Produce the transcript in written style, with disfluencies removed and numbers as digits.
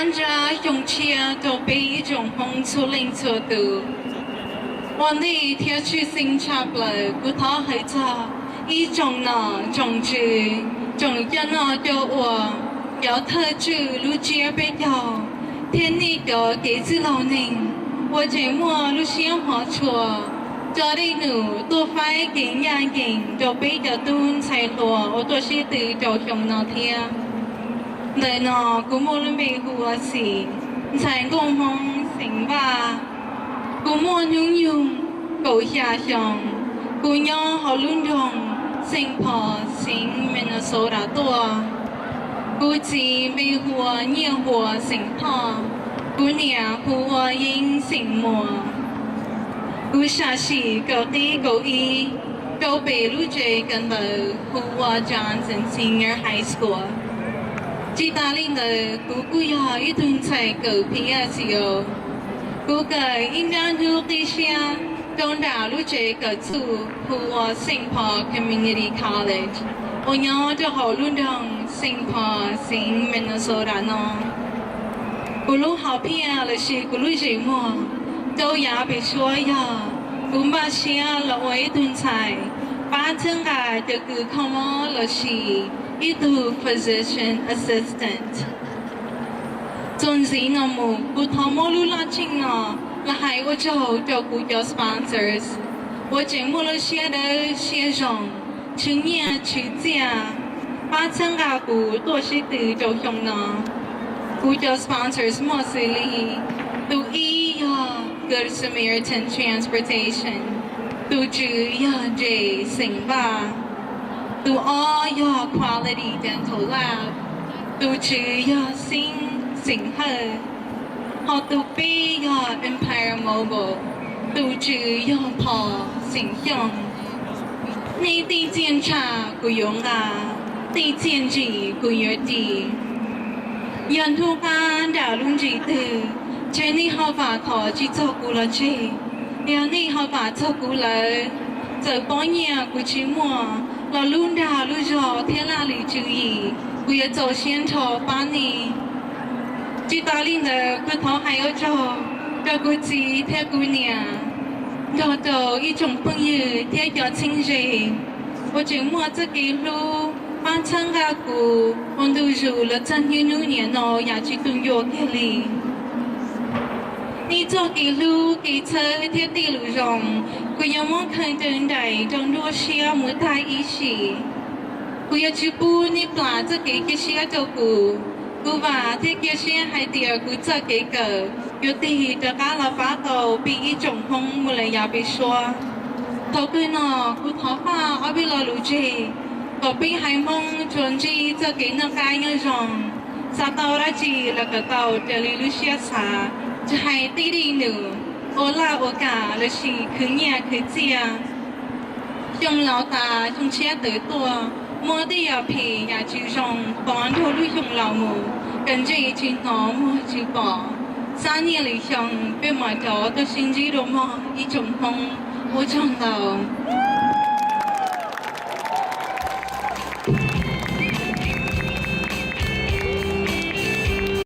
按着勇气都被一种风出令做度。我的天去新差不了，不讨黑茶，一种呢种子，种子呢就我，要特质路接被要，天地的给自老宁，我节目路线好错。cho đi nữ tôi phải kiến nhà kiến cho bây giờ tuôn chạy lùa ô tôi sẽ từ cho chồng nó thia lời nó cũng muốn lên bề hùa xỉ chạy công hông xỉn ba cũng muốn nhung nhung cầu xa chồng cũng nhớ họ luôn rồng sinh phò sinh mình số đã tua cũng chỉ bề hùa nhiều hùa xỉn thọ cũng nhà hùa yên xỉn mùa cú xa xỉ cầu tí cầu y cầu bể lưu chế gần bờ Hua Johnson Senior High School chỉ ta linh đời cú ya ít tuần chạy cầu PSU cú cởi in đan hữu tí xia đông đảo lưu chế cầu chủ Hua St. Paul Community College ô nhớ cho họ luôn đồng St. Paul St. Minnesota nó cú lúc học pia là xì cú lưu chế mua都也被说呀，古巴西亚了为顿菜，把整个的个科目了是一度 physician assistant。总之呢么，古科目路拉近了，了还我就古叫 sponsors， 我节目了写的写上，去年去家，把整个古多是的就用呢，古叫 sponsors 莫是哩，都一呀。Good Samaritan Transportation 杜主要这行吧杜 all your quality dental lab 杜主要新行后好杜比要 Empire Mobile 杜主要跑行用你的检查不用啊的检治不要的人ทุกการด่าลุงจีตือเจนี่เขาฝากขอจีเจ้ากูละจีเดี๋ยวนี้เขาฝากเจ้ากูเลยเจอป้อนเงียกูชิมัวเราลุ่นดาลุ่นจอเทียลาลีจูอีกูจะเจ้าเชียนทอป้านนี้จีตาลินเดอกูท้อให้เอาจอเจ้ากูจีเทียกูเนี่ยเราเจ้าอีจงพึ่งยืดเทียยอดชิงจี我只摸这个路帮参加过我都入了真有六年了也去东约给你你做给路给车贴地路上，我要么看等待当多些没太意思，我要去补你plan这个些照顾，我把这个些还得我做这个，有的大家老发到比一种风没来也别说，头个呢我头发我比老路子，我比还梦专辑这个那该那种，啥到了子那个到这里路些啥。จะให้ตีดีหนึ่งโอลาโอกาและชีคือเนี่ยคือเจียจงเหล่าตาจงเชียเต๋อตัวมัวได้ยาผีอยาจือจงปอนโทลุยงเหล่าหมู่กันใจจีหนอมัวจือปอซาเนี่ยหรือชงเป็นหมอจอตัวชิงจีโรมออีจงพงโอจงเหล่า